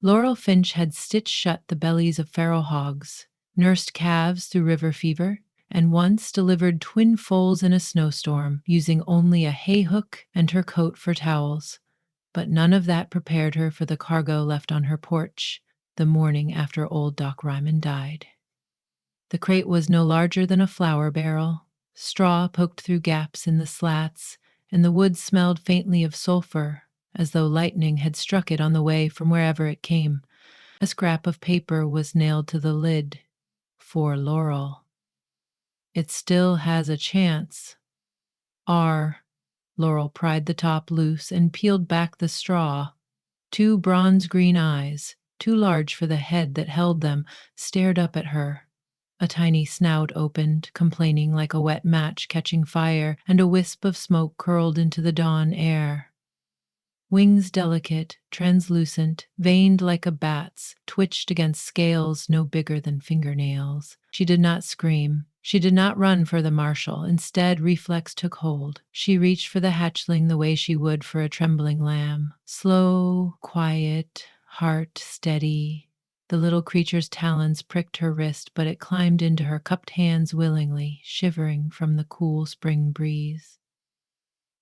Laurel Finch had stitched shut the bellies of feral hogs, nursed calves through river fever, and once delivered twin foals in a snowstorm, using only a hay hook and her coat for towels. But none of that prepared her for the cargo left on her porch the morning after old Doc Ryman died. The crate was no larger than a flour barrel. Straw poked through gaps in the slats, and the wood smelled faintly of sulfur, as though lightning had struck it on the way from wherever it came. A scrap of paper was nailed to the lid. For Laurel. It still has a chance. R. Laurel pried the top loose and peeled back the straw. Two bronze-green eyes, too large for the head that held them, stared up at her. A tiny snout opened, complaining like a wet match catching fire, and a wisp of smoke curled into the dawn air. Wings delicate, translucent, veined like a bat's, twitched against scales no bigger than fingernails. She did not scream. She did not run for the Marshal. Instead, reflex took hold. She reached for the hatchling the way she would for a trembling lamb. Slow, quiet, heart steady. The little creature's talons pricked her wrist, but it climbed into her cupped hands willingly, shivering from the cool spring breeze.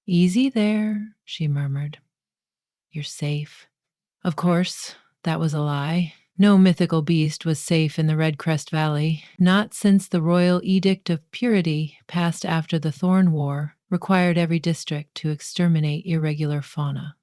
"Easy there," she murmured. "You're safe." Of course, that was a lie. No mythical beast was safe in the Red Crest Valley, not since the royal edict of purity, passed after the Thorn War, required every district to exterminate irregular fauna.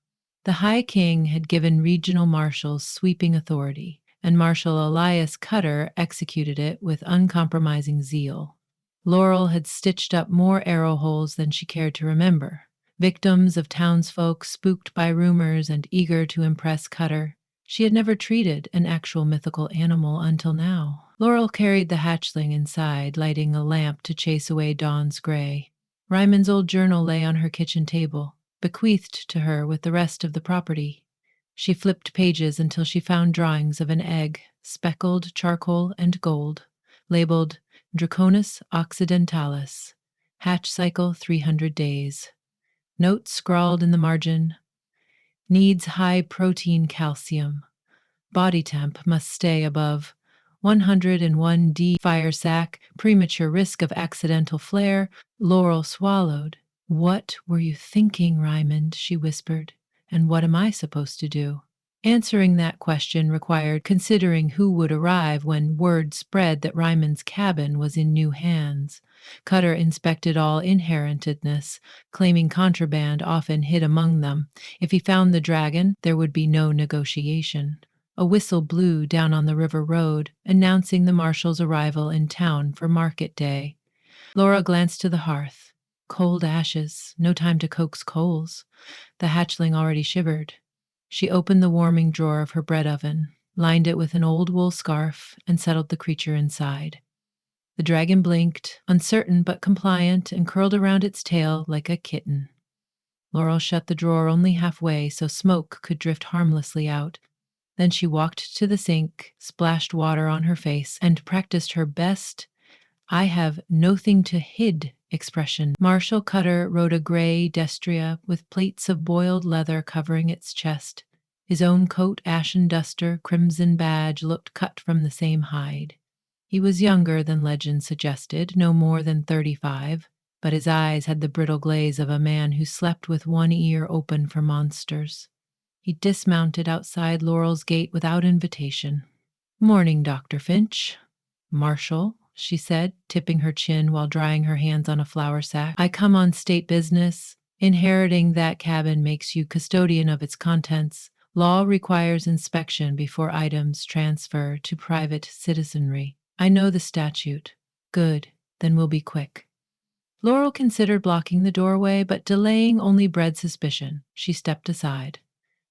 The High King had given regional marshals sweeping authority, and Marshal Elias Cutter executed it with uncompromising zeal. Laurel had stitched up more arrow holes than she cared to remember. Victims of townsfolk spooked by rumors and eager to impress Cutter. She had never treated an actual mythical animal until now. Laurel carried the hatchling inside, lighting a lamp to chase away dawn's gray. Ryman's old journal lay on her kitchen table, bequeathed to her with the rest of the property. She flipped pages until she found drawings of an egg, speckled charcoal and gold, labeled Draconis occidentalis, hatch cycle 300 days. Notes scrawled in the margin: needs high protein calcium. Body temp must stay above 101°. Fire sac, premature risk of accidental flare. Laurel swallowed. "What were you thinking, Rymond?" she whispered. "And what am I supposed to do?" Answering that question required considering who would arrive when word spread that Rymond's cabin was in new hands. Cutter inspected all inheritedness, claiming contraband often hid among them. If he found the dragon, there would be no negotiation. A whistle blew down on the river road, announcing the Marshal's arrival in town for market day. Laura glanced to the hearth. Cold ashes, no time to coax coals. The hatchling already shivered. She opened the warming drawer of her bread oven, lined it with an old wool scarf, and settled the creature inside. The dragon blinked, uncertain but compliant, and curled around its tail like a kitten. Laurel shut the drawer only halfway so smoke could drift harmlessly out. Then she walked to the sink, splashed water on her face, and practiced her best "I have nothing to hid" expression. Marshal Cutter rode a gray destrier with plates of boiled leather covering its chest. His own coat, ashen duster, crimson badge, looked cut from the same hide. He was younger than legend suggested, no more than 35, but his eyes had the brittle glaze of a man who slept with one ear open for monsters. He dismounted outside Laurel's gate without invitation. "Morning, Dr. Finch." "Marshal," she said, tipping her chin while drying her hands on a flour sack. "I come on state business. Inheriting that cabin makes you custodian of its contents. Law requires inspection before items transfer to private citizenry. I know the statute." "Good, then we'll be quick." Laurel considered blocking the doorway, but delaying only bred suspicion. She stepped aside.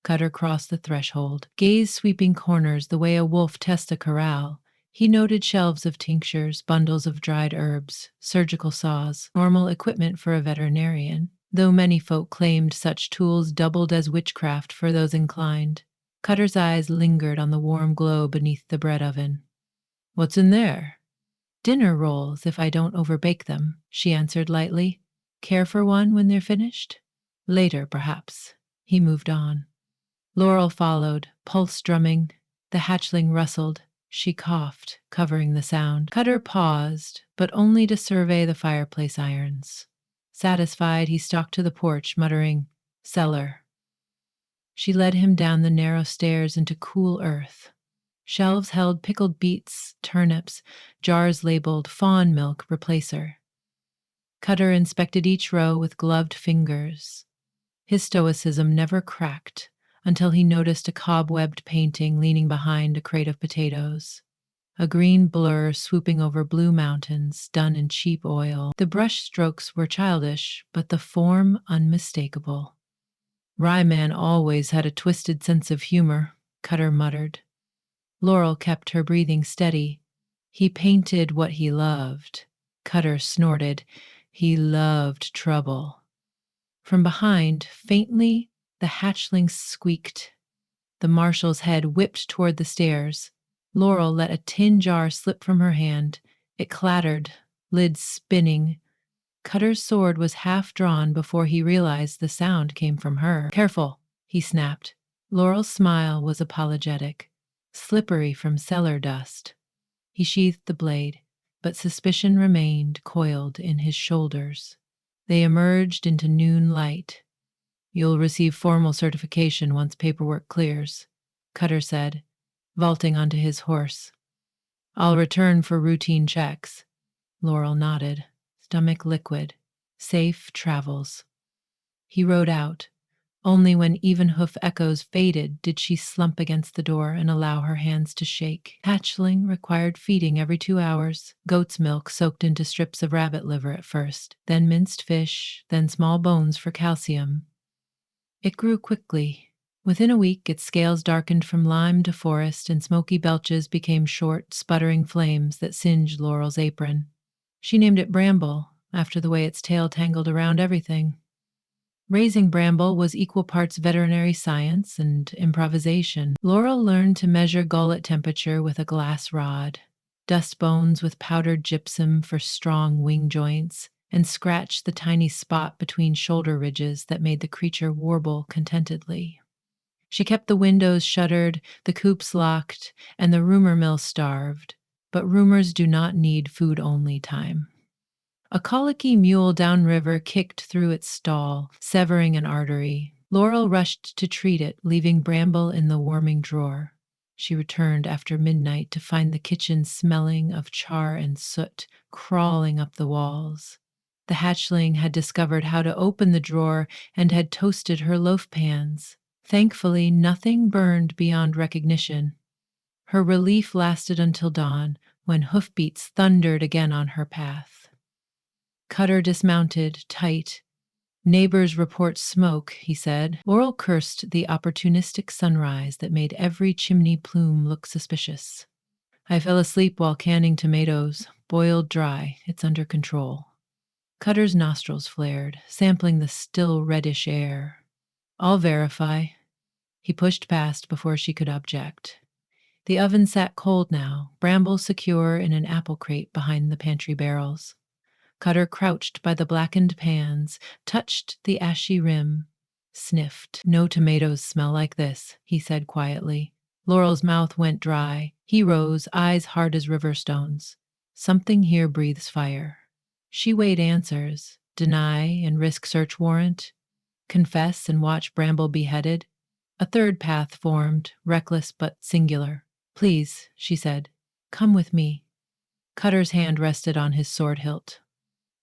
Cutter crossed the threshold, gaze sweeping corners the way a wolf tests a corral. He noted shelves of tinctures, bundles of dried herbs, surgical saws, normal equipment for a veterinarian, though many folk claimed such tools doubled as witchcraft for those inclined. Cutter's eyes lingered on the warm glow beneath the bread oven. "What's in there?" "Dinner rolls, if I don't overbake them," she answered lightly. "Care for one when they're finished?" "Later, perhaps." He moved on. Laurel followed, pulse drumming. The hatchling rustled. She coughed, covering the sound. Cutter paused, but only to survey the fireplace irons. Satisfied, he stalked to the porch, muttering, "Cellar." She led him down the narrow stairs into cool earth. Shelves held pickled beets, turnips, jars labeled fawn milk replacer. Cutter inspected each row with gloved fingers. His stoicism never cracked until he noticed a cobwebbed painting leaning behind a crate of potatoes. A green blur swooping over blue mountains, done in cheap oil. The brush strokes were childish, but the form unmistakable. Ryman always had a twisted sense of humor, Cutter muttered. Laurel kept her breathing steady. He painted what he loved. Cutter snorted. He loved trouble. From behind, faintly, the hatchling squeaked. The marshal's head whipped toward the stairs. Laurel let a tin jar slip from her hand. It clattered, lid spinning. Cutter's sword was half drawn before he realized the sound came from her. "Careful," he snapped. Laurel's smile was apologetic, slippery from cellar dust. He sheathed the blade, but suspicion remained coiled in his shoulders. They emerged into noon light. "You'll receive formal certification once paperwork clears," Cutter said, vaulting onto his horse. "I'll return for routine checks." Laurel nodded, stomach liquid. Safe travels. He rode out. Only when even hoof echoes faded did she slump against the door and allow her hands to shake. Hatchling required feeding every 2 hours, goat's milk soaked into strips of rabbit liver at first, then minced fish, then small bones for calcium. It grew quickly. Within a week, its scales darkened from lime to forest, and smoky belches became short, sputtering flames that singed Laurel's apron. She named it Bramble, after the way its tail tangled around everything. Raising Bramble was equal parts veterinary science and improvisation. Laurel learned to measure gullet temperature with a glass rod, dust bones with powdered gypsum for strong wing joints, and scratch the tiny spot between shoulder ridges that made the creature warble contentedly. She kept the windows shuttered, the coops locked, and the rumor mill starved. But rumors do not need food-only time. A colicky mule downriver kicked through its stall, severing an artery. Laurel rushed to treat it, leaving Bramble in the warming drawer. She returned after midnight to find the kitchen smelling of char and soot crawling up the walls. The hatchling had discovered how to open the drawer and had toasted her loaf pans. Thankfully, nothing burned beyond recognition. Her relief lasted until dawn, when hoofbeats thundered again on her path. Cutter dismounted, tight. "Neighbors report smoke," he said. Laurel cursed the opportunistic sunrise that made every chimney plume look suspicious. "I fell asleep while canning tomatoes. Boiled dry. It's under control." Cutter's nostrils flared, sampling the still reddish air. "I'll verify." He pushed past before she could object. The oven sat cold now, Bramble secure in an apple crate behind the pantry barrels. Cutter crouched by the blackened pans, touched the ashy rim, sniffed. "No tomatoes smell like this," he said quietly. Laurel's mouth went dry. He rose, eyes hard as river stones. "Something here breathes fire." She weighed answers. Deny and risk search warrant? Confess and watch Bramble beheaded? A third path formed, reckless but singular. "Please," she said, "come with me." Cutter's hand rested on his sword hilt.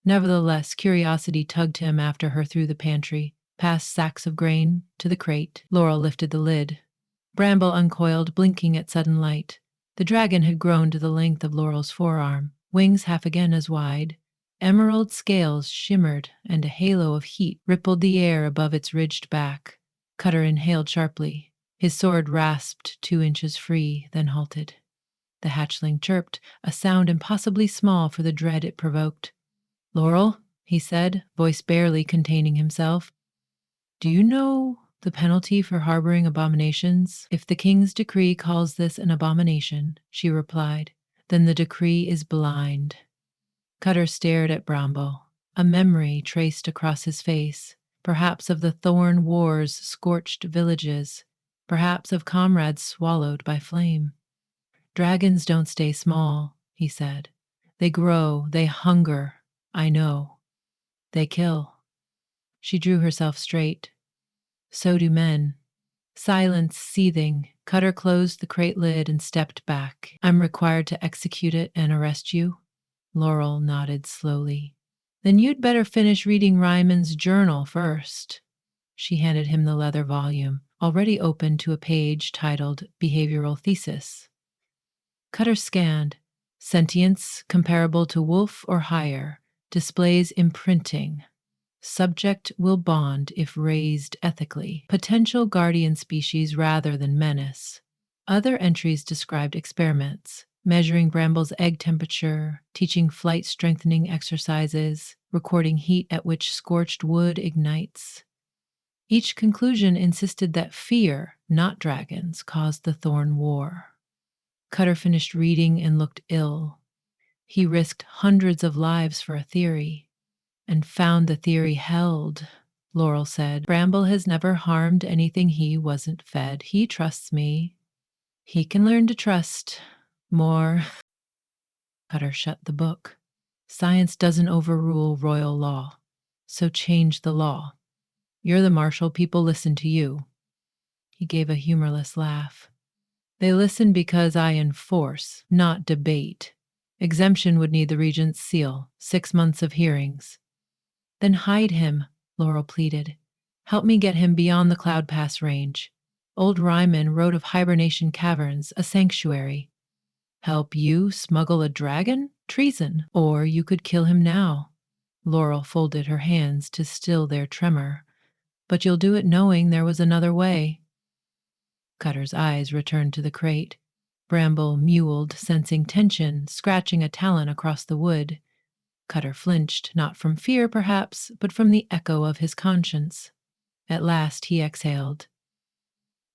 Nevertheless, curiosity tugged him after her through the pantry, past sacks of grain, to the crate. Laurel lifted the lid. Bramble uncoiled, blinking at sudden light. The dragon had grown to the length of Laurel's forearm, wings half again as wide. Emerald scales shimmered, and a halo of heat rippled the air above its ridged back. Cutter inhaled sharply. His sword rasped 2 inches free, then halted. The hatchling chirped, a sound impossibly small for the dread it provoked. "Laurel," he said, voice barely containing himself, "do you know the penalty for harboring abominations?" "If the king's decree calls this an abomination," she replied, "then the decree is blind." Cutter stared at Bramble. A memory traced across his face, perhaps of the thorn wars scorched villages, perhaps of comrades swallowed by flame. Dragons don't stay small, he said. They grow, they hunger. I know. They kill. She drew herself straight. So do men. Silence seething, Cutter closed the crate lid and stepped back. I'm required to execute it and arrest you? Laurel nodded slowly. Then you'd better finish reading Ryman's journal first. She handed him the leather volume, already open to a page titled Behavioral Thesis. Cutter scanned. Sentience comparable to wolf or higher. Displays imprinting. Subject will bond if raised ethically. Potential guardian species rather than menace. Other entries described experiments, measuring Bramble's egg temperature, teaching flight strengthening exercises, recording heat at which scorched wood ignites. Each conclusion insisted that fear, not dragons, caused the Thorn War. Cutter finished reading and looked ill. He risked hundreds of lives for a theory. And found the theory held, Laurel said. Bramble has never harmed anything he wasn't fed. He trusts me. He can learn to trust more. Cutter shut the book. Science doesn't overrule royal law, so change the law. You're the Marshal, people listen to you. He gave a humorless laugh. They listen because I enforce, not debate. Exemption would need the regent's seal, 6 months of hearings. Then hide him, Laurel pleaded. Help me get him beyond the Cloud Pass range. Old Ryman wrote of hibernation caverns, a sanctuary. Help you smuggle a dragon? Treason. Or you could kill him now. Laurel folded her hands to still their tremor. But you'll do it knowing there was another way. Cutter's eyes returned to the crate. Bramble mewled, sensing tension, scratching a talon across the wood. Cutter flinched, not from fear, perhaps, but from the echo of his conscience. At last he exhaled.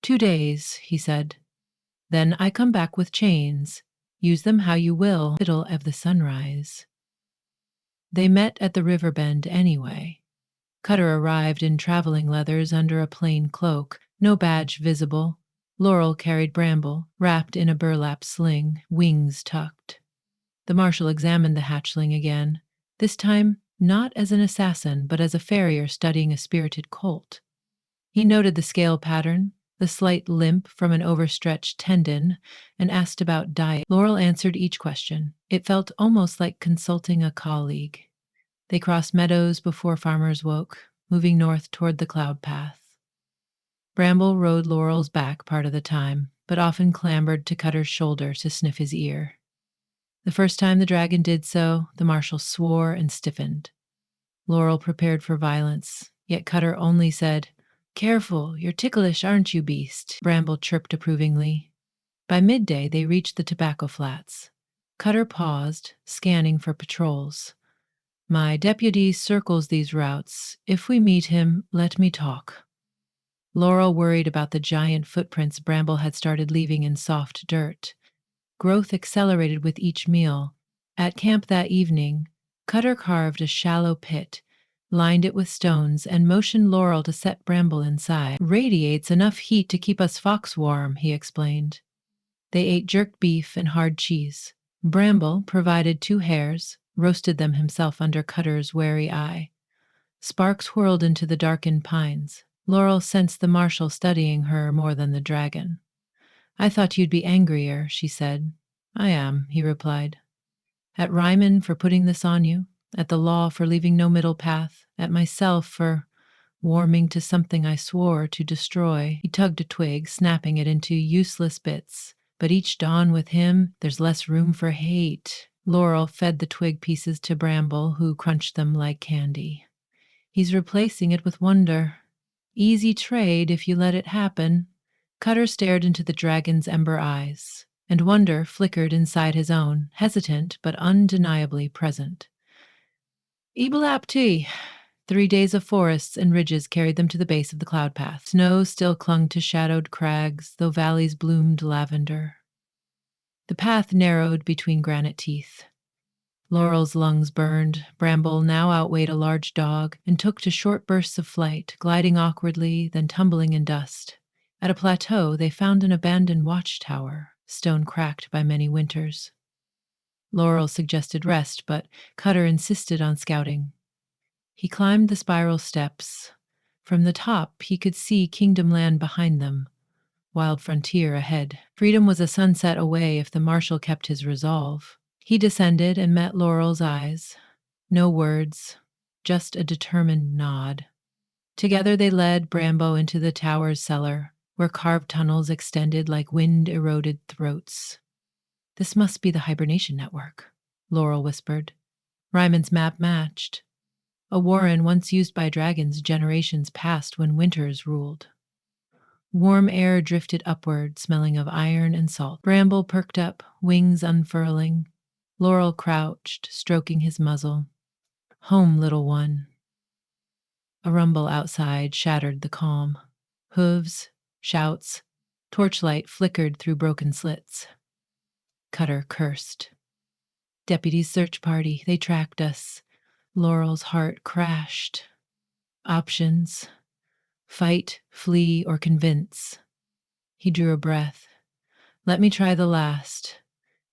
2 days, he said. Then I come back with chains. Use them how you will. Middle of the sunrise. They met at the river bend anyway. Cutter arrived in traveling leathers under a plain cloak, no badge visible. Laurel carried Bramble, wrapped in a burlap sling, wings tucked. The Marshal examined the hatchling again. This time, not as an assassin, but as a farrier studying a spirited colt. He noted the scale pattern, the slight limp from an overstretched tendon, and asked about diet. Laurel answered each question. It felt almost like consulting a colleague. They crossed meadows before farmers woke, moving north toward the cloud path. Bramble rode Laurel's back part of the time, but often clambered to Cutter's shoulder to sniff his ear. The first time the dragon did so, the Marshal swore and stiffened. Laurel prepared for violence, yet Cutter only said, Careful, you're ticklish, aren't you, beast? Bramble chirped approvingly. By midday, they reached the tobacco flats. Cutter paused, scanning for patrols. My deputy circles these routes. If we meet him, let me talk. Laurel worried about the giant footprints Bramble had started leaving in soft dirt. Growth accelerated with each meal. At camp that evening, Cutter carved a shallow pit, lined it with stones, and motioned Laurel to set Bramble inside. Radiates enough heat to keep us fox warm, he explained. They ate jerked beef and hard cheese. Bramble provided 2 hares, roasted them himself under Cutter's wary eye. Sparks whirled into the darkened pines. Laurel sensed the Marshal studying her more than the dragon. I thought you'd be angrier, she said. I am, he replied. At Ryman for putting this on you, at the law for leaving no middle path, at myself for warming to something I swore to destroy. He tugged a twig, snapping it into useless bits. But each dawn with him, there's less room for hate. Laurel fed the twig pieces to Bramble, who crunched them like candy. He's replacing it with wonder. Easy trade if you let it happen. Cutter stared into the dragon's ember eyes, and wonder flickered inside his own, hesitant but undeniably present. Ibalapti. 3 days of forests and ridges carried them to the base of the cloud path. Snow still clung to shadowed crags, though valleys bloomed lavender. The path narrowed between granite teeth. Laurel's lungs burned. Bramble now outweighed a large dog and took to short bursts of flight, gliding awkwardly, then tumbling in dust. At a plateau, they found an abandoned watchtower, stone cracked by many winters. Laurel suggested rest, but Cutter insisted on scouting. He climbed the spiral steps. From the top, he could see Kingdom Land behind them, wild frontier ahead. Freedom was a sunset away if the Marshal kept his resolve. He descended and met Laurel's eyes. No words, just a determined nod. Together they led Brambo into the tower's cellar, where carved tunnels extended like wind-eroded throats. "This must be the hibernation network," Laurel whispered. Ryman's map matched. A warren once used by dragons generations past when winters ruled. Warm air drifted upward, smelling of iron and salt. Bramble perked up, wings unfurling. Laurel crouched, stroking his muzzle. "Home, little one." A rumble outside shattered the calm. Hooves, shouts, torchlight flickered through broken slits. Cutter cursed. "Deputies' search party, they tracked us." Laurel's heart crashed. Options: fight, flee, or convince. He drew a breath. "Let me try the last."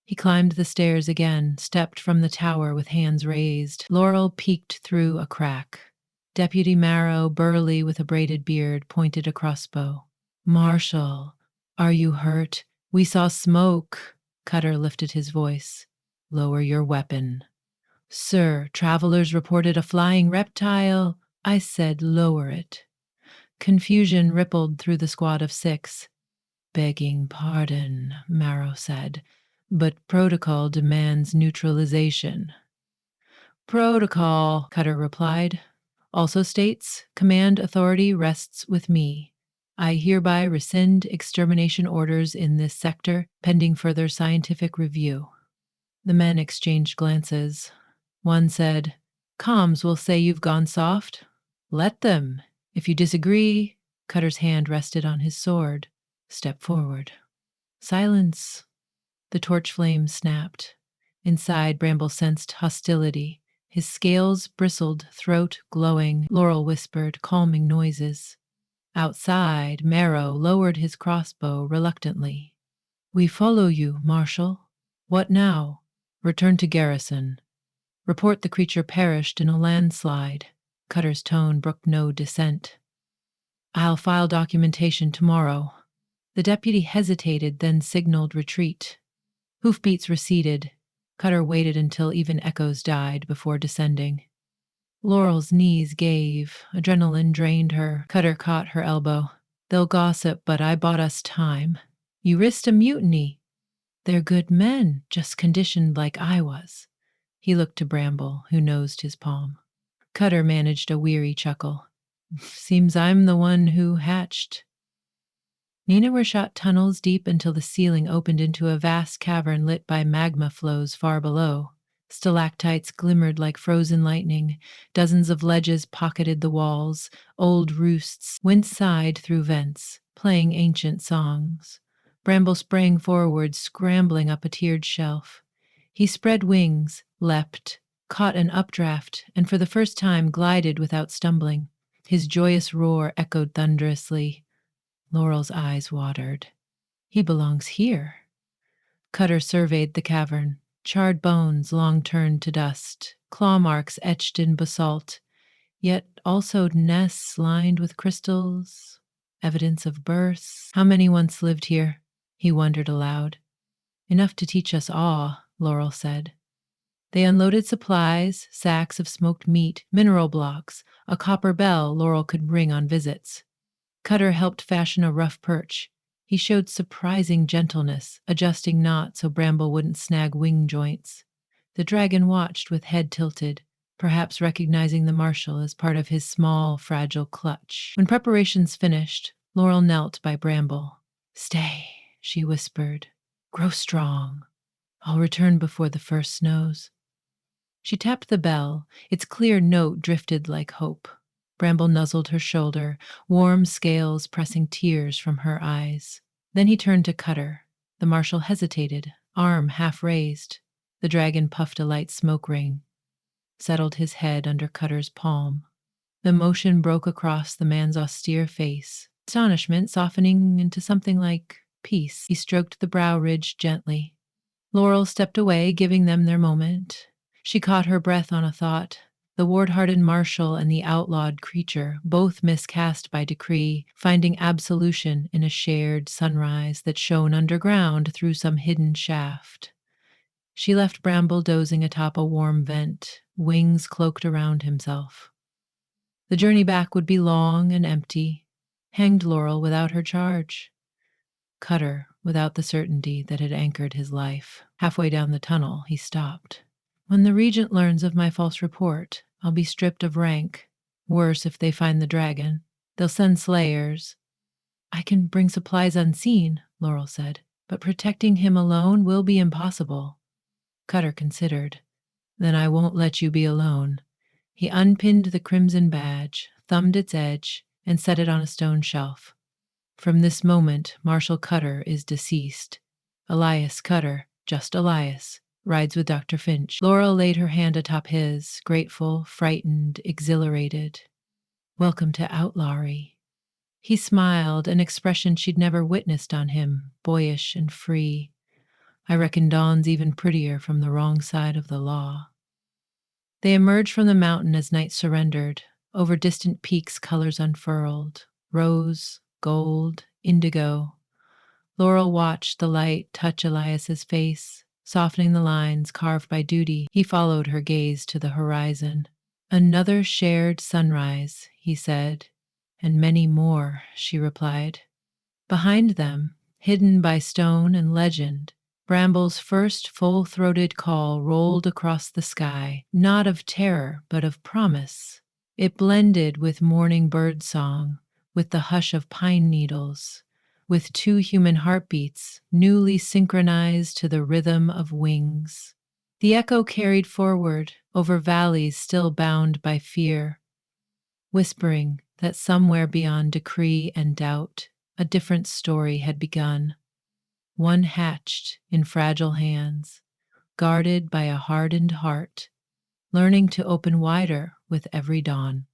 He climbed the stairs again, stepped from the tower with hands raised. Laurel peeked through a crack. Deputy Marrow, burly with a braided beard, pointed a crossbow. "Marshal, are you hurt? We saw smoke." Cutter lifted his voice. "Lower your weapon." "Sir, travelers reported a flying reptile." I said lower it. Confusion rippled through the squad of 6. "Begging pardon," Marrow said, "but protocol demands neutralization." "Protocol," Cutter replied, "also states command authority rests with me. I hereby rescind extermination orders in this sector pending further scientific review." The men exchanged glances. One said, "Comms will say you've gone soft. Let them. If you disagree," Cutter's hand rested on his sword. "Step forward." Silence. The torch flame snapped. Inside, Bramble sensed hostility. His scales bristled, throat glowing. Laurel whispered, calming noises. Outside, Marrow lowered his crossbow reluctantly. "We follow you, Marshal." "What now?" "Return to garrison. Report the creature perished in a landslide." Cutter's tone brooked no dissent. "I'll file documentation tomorrow." The deputy hesitated, then signaled retreat. Hoofbeats receded. Cutter waited until even echoes died before descending. Laurel's knees gave. Adrenaline drained her. Cutter caught her elbow. "They'll gossip, but I bought us time. You risked a mutiny." "They're good men, just conditioned like I was." He looked to Bramble, who nosed his palm. Cutter managed a weary chuckle. "Seems I'm the one who hatched." Nina were shot tunnels deep until the ceiling opened into a vast cavern lit by magma flows far below. Stalactites glimmered like frozen lightning. Dozens of ledges pocketed the walls. Old roosts wind-sighed through vents, playing ancient songs. Bramble sprang forward, scrambling up a tiered shelf. He spread wings, leapt, caught an updraft, and for the first time glided without stumbling. His joyous roar echoed thunderously. Laurel's eyes watered. "He belongs here." Cutter surveyed the cavern. Charred bones long turned to dust, claw marks etched in basalt, yet also nests lined with crystals, evidence of births. How many once lived here? He wondered aloud. "Enough to teach us awe," Laurel said. They unloaded supplies, sacks of smoked meat, mineral blocks, a copper bell Laurel could ring on visits. Cutter helped fashion a rough perch. He showed surprising gentleness, adjusting knots so Bramble wouldn't snag wing joints. The dragon watched with head tilted, perhaps recognizing the Marshal as part of his small, fragile clutch. When preparations finished, Laurel knelt by Bramble. "Stay," she whispered. "Grow strong. I'll return before the first snows." She tapped the bell. Its clear note drifted like hope. Bramble nuzzled her shoulder, warm scales pressing tears from her eyes. Then he turned to Cutter. The Marshal hesitated, arm half raised. The dragon puffed a light smoke ring, settled his head under Cutter's palm. The motion broke across the man's austere face, astonishment softening into something like peace. He stroked the brow ridge gently. Laurel stepped away, giving them their moment. She caught her breath on a thought. The ward-hardened Marshal and the outlawed creature, both miscast by decree, finding absolution in a shared sunrise that shone underground through some hidden shaft. She left Bramble dozing atop a warm vent, wings cloaked around himself. The journey back would be long and empty. Hanged Laurel without her charge. Cutter without the certainty that had anchored his life. Halfway down the tunnel, he stopped. When the Regent learns of my false report, I'll be stripped of rank. Worse if they find the dragon. They'll send slayers. I can bring supplies unseen, Laurel said, but protecting him alone will be impossible. Cutter considered. Then I won't let you be alone. He unpinned the crimson badge, thumbed its edge, and set it on a stone shelf. From this moment, Marshal Cutter is deceased. Elias Cutter, just Elias, rides with Dr. Finch. Laurel laid her hand atop his, grateful, frightened, exhilarated. Welcome to outlawry. He smiled, an expression she'd never witnessed on him, boyish and free. I reckon Dawn's even prettier from the wrong side of the law. They emerged from the mountain as night surrendered. Over distant peaks, colors unfurled. Rose, gold, indigo. Laurel watched the light touch Elias's face, softening the lines carved by duty. He followed her gaze to the horizon. Another shared sunrise, he said. And many more, she replied. Behind them, hidden by stone and legend, Bramble's first full-throated call rolled across the sky, not of terror, but of promise. It blended with morning bird song, with the hush of pine needles, with two human heartbeats newly synchronized to the rhythm of wings. The echo carried forward over valleys still bound by fear, whispering that somewhere beyond decree and doubt, a different story had begun. One hatched in fragile hands, guarded by a hardened heart, learning to open wider with every dawn.